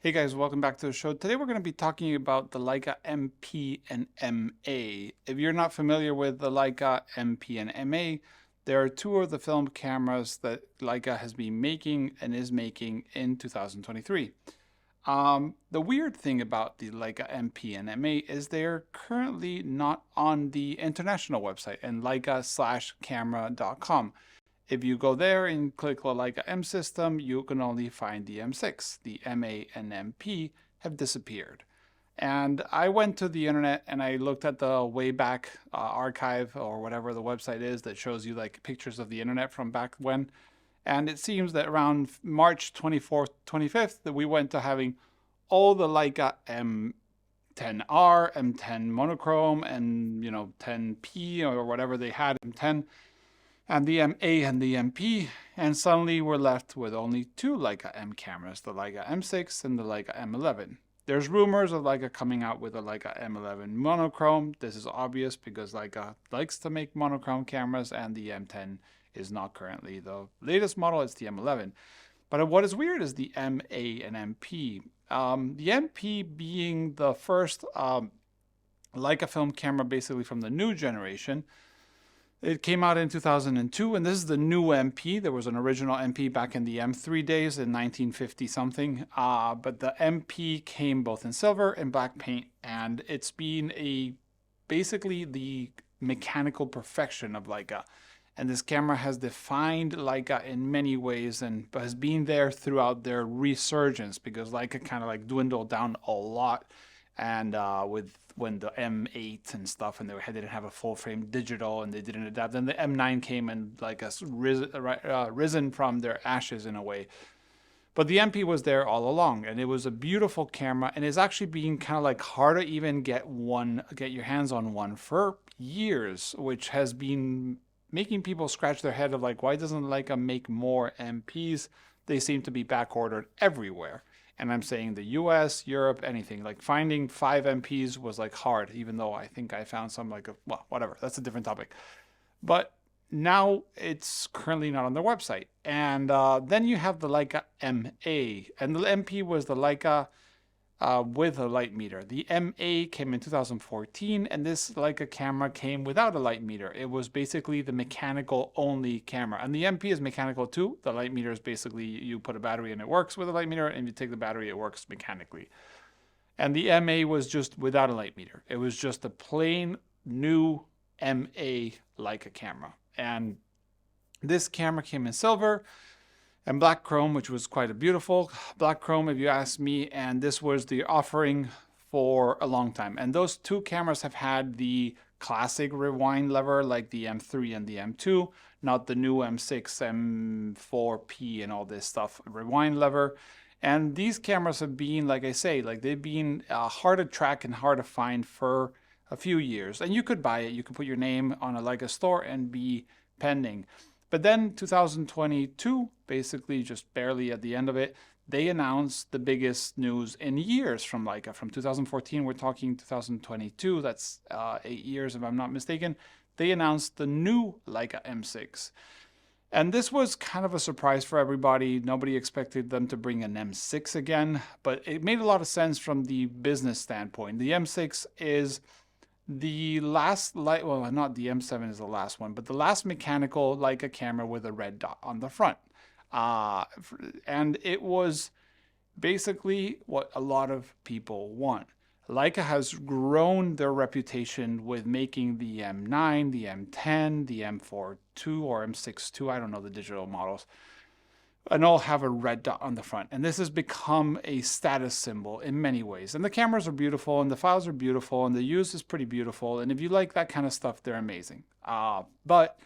Hey guys, welcome back to the show. Today we're going to be talking about the Leica MP and MA. If you're not familiar with the Leica MP and MA, there are two of the film cameras that Leica has been making and is making in 2023. The weird thing about the Leica MP and MA is they're currently not on the international website and leica-camera.com. If you go there and click the Leica M system, you can only find the M6. The MA and MP have disappeared. And I went to the internet and I looked at the Wayback Archive or whatever the website is that shows you like pictures of the internet from back when. And it seems that around March 24th, 25th, that we went to having all the Leica M10R, M10 monochrome, and 10P or whatever they had, M10. And the MA and the MP, and suddenly we're left with only two Leica M cameras, the Leica M6 and the Leica M11. There's rumors of Leica coming out with a Leica M11 monochrome. This is obvious because Leica likes to make monochrome cameras, and the M10 is not currently the latest model, it's the M11. But what is weird is the MA and MP. The MP being the first Leica film camera basically from the new generation. It came out in 2002, and this is the new MP. There was an original MP back in the M3 days in 1950 something, but the MP came both in silver and black paint, and it's been basically the mechanical perfection of Leica. And this camera has defined Leica in many ways and has been there throughout their resurgence because Leica kind of like dwindled down a lot. And when the M8 and stuff, and they didn't have a full frame digital, and they didn't adapt. Then the M9 came and like risen from their ashes in a way. But the MP was there all along, and it was a beautiful camera, and it's actually being kind of like hard to even get your hands on one for years, which has been making people scratch their head of like, why doesn't Leica make more MPs? They seem to be back ordered everywhere. And I'm saying the US, Europe, anything. Like finding 5 MPs was like hard, even though I think I found some well, whatever. That's a different topic. But now it's currently not on their website. And then you have the Leica MA. And the MP was the Leica with a light meter. The MA came in 2014, and this Leica camera came without a light meter. It was basically the mechanical only camera. And the MP is mechanical too. The light meter is basically you put a battery and it works with a light meter, and you take the battery, it works mechanically. And the MA was just without a light meter. It was just a plain new MA Leica camera. And this camera came in silver and black chrome, which was quite a beautiful black chrome if you ask me, and this was the offering for a long time. And those two cameras have had the classic rewind lever like the M3 and the M2, not the new M6, M4P and all this stuff, rewind lever. And these cameras have been, like I say, like they've been hard to track and hard to find for a few years. And you could buy it, you could put your name on a Leica store and be pending. But then 2022, basically just barely at the end of it, they announced the biggest news in years from Leica. From 2014, we're talking 2022, that's 8 years if I'm not mistaken. They announced the new Leica M6. And this was kind of a surprise for everybody. Nobody expected them to bring an M6 again, but it made a lot of sense from the business standpoint. The M6 is the last well, not the M7 is the last one, but the last mechanical Leica camera with a red dot on the front. And it was basically what a lot of people want. Leica has grown their reputation with making the M9, the M10, the M4 or M6 II, I don't know the digital models, and all have a red dot on the front. And this has become a status symbol in many ways. And the cameras are beautiful, and the files are beautiful, and the use is pretty beautiful. And if you like that kind of stuff, they're amazing. But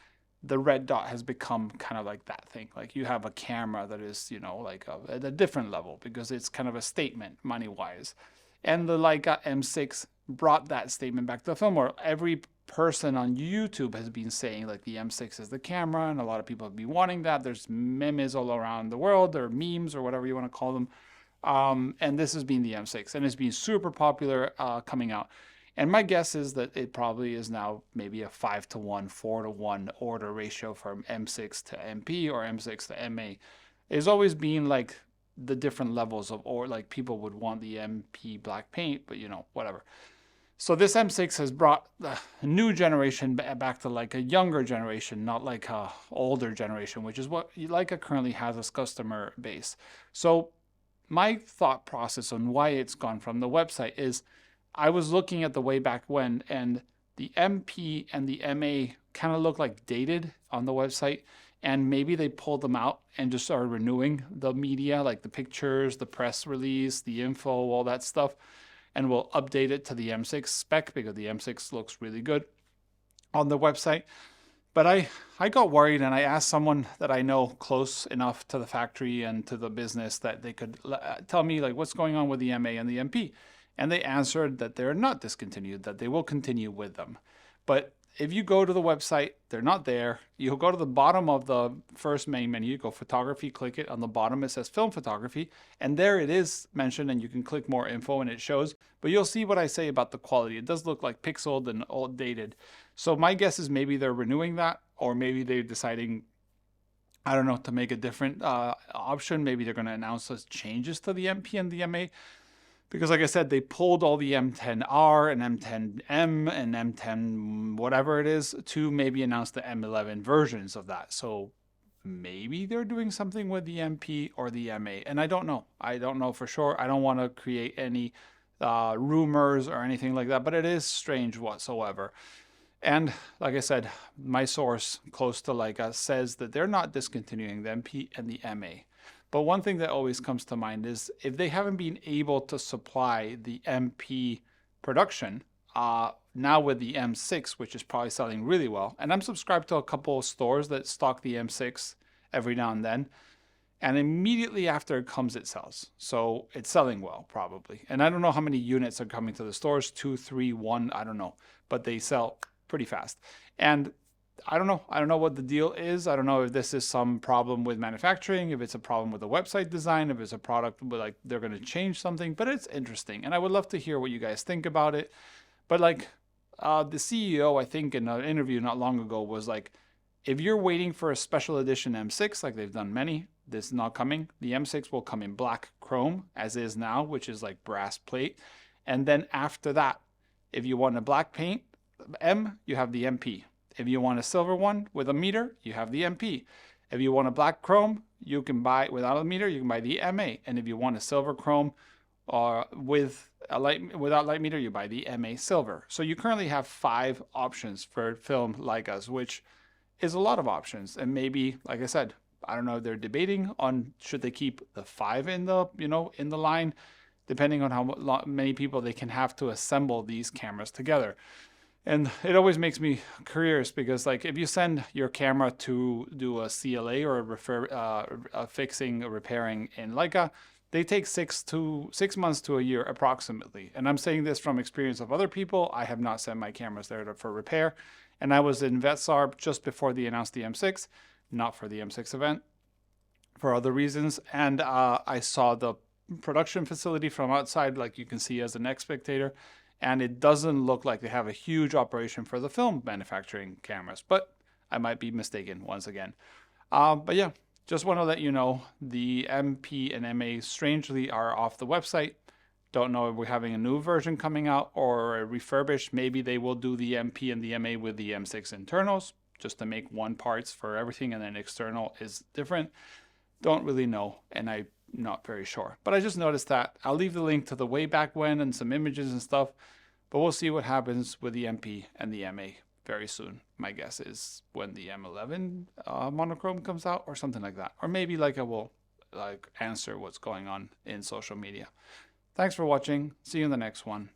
the red dot has become kind of like that thing. Like you have a camera that is, like at a different level because it's kind of a statement money-wise. And the Leica M6 brought that statement back to the film world. Every person on YouTube has been saying like the M6 is the camera, and a lot of people have been wanting that. There's memes all around the world, or memes, or whatever you want to call them. And this has been the M6, and it's been super popular coming out. And my guess is that it probably is now maybe a 5-to-1, 4-to-1 order ratio from M6 to MP or M6 to MA. It's always been like the different levels of, or like people would want the MP black paint, but you know, whatever. So this M6 has brought a new generation back to like a younger generation, not like a older generation, which is what Leica currently has as customer base. So my thought process on why it's gone from the website is I was looking at the way back when, and the MP and the MA kind of look like dated on the website, and maybe they pulled them out and just started renewing the media, like the pictures, the press release, the info, all that stuff, and we'll update it to the M6 spec because the M6 looks really good on the website. But I got worried, and I asked someone that I know close enough to the factory and to the business that they could tell me like what's going on with the MA and the MP. And they answered that they're not discontinued, that they will continue with them. But if you go to the website, they're not there. You'll go to the bottom of the first main menu, go photography, click it. On the bottom, it says film photography. And there it is mentioned, and you can click more info and it shows. But you'll see what I say about the quality. It does look like pixeled and old dated. So my guess is maybe they're renewing that, or maybe they're deciding, I don't know, to make a different option. Maybe they're going to announce those changes to the MP and the MA. Because like I said, they pulled all the M10R and M10M and M10 whatever it is to maybe announce the M11 versions of that. So maybe they're doing something with the MP or the MA. And I don't know. I don't know for sure. I don't want to create any rumors or anything like that. But it is strange whatsoever. And like I said, my source close to Leica says that they're not discontinuing the MP and the MA. But one thing that always comes to mind is if they haven't been able to supply the MP production, now with the M6, which is probably selling really well, and I'm subscribed to a couple of stores that stock the M6 every now and then, and immediately after it comes, it sells. So it's selling well, probably. And I don't know how many units are coming to the stores, 2, 3, 1, I don't know, but they sell pretty fast. And I don't know what the deal is. I don't know if this is some problem with manufacturing, if it's a problem with the website design, if it's a product where like they're going to change something, but it's interesting. And I would love to hear what you guys think about it. But like the CEO, I think in an interview not long ago was like, if you're waiting for a special edition M6, like they've done many, this is not coming. The M6 will come in black chrome as is now, which is like brass plate. And then after that, if you want a black paint M, you have the MP. If you want a silver one with a meter, you have the MP. If you want a black chrome, you can buy without a meter, you can buy the MA. And if you want a silver chrome with a without light meter, you buy the MA silver. So you currently have 5 options for film Leicas, which is a lot of options. And maybe, like I said, I don't know if they're debating on should they keep the 5 in the, in the line, depending on how many people they can have to assemble these cameras together. And it always makes me curious because like if you send your camera to do a CLA or a fixing or repairing in Leica, they take 6 months to a year approximately. And I'm saying this from experience of other people. I have not sent my cameras there for repair. And I was in VetSarb just before they announced the M6, not for the M6 event, for other reasons. And I saw the production facility from outside, like you can see as an ex-spectator. And it doesn't look like they have a huge operation for the film manufacturing cameras, but I might be mistaken once again. But yeah, just want to let you know the MP and MA strangely are off the website. Don't know if we're having a new version coming out or a refurbished. Maybe they will do the MP and the MA with the M6 internals just to make one parts for everything and then external is different. Don't really know, and I'm not very sure. But I just noticed that. I'll leave the link to the way back when and some images and stuff. But we'll see what happens with the MP and the MA very soon. My guess is when the M11 monochrome comes out or something like that. Or maybe Leica will answer what's going on in social media. Thanks for watching. See you in the next one.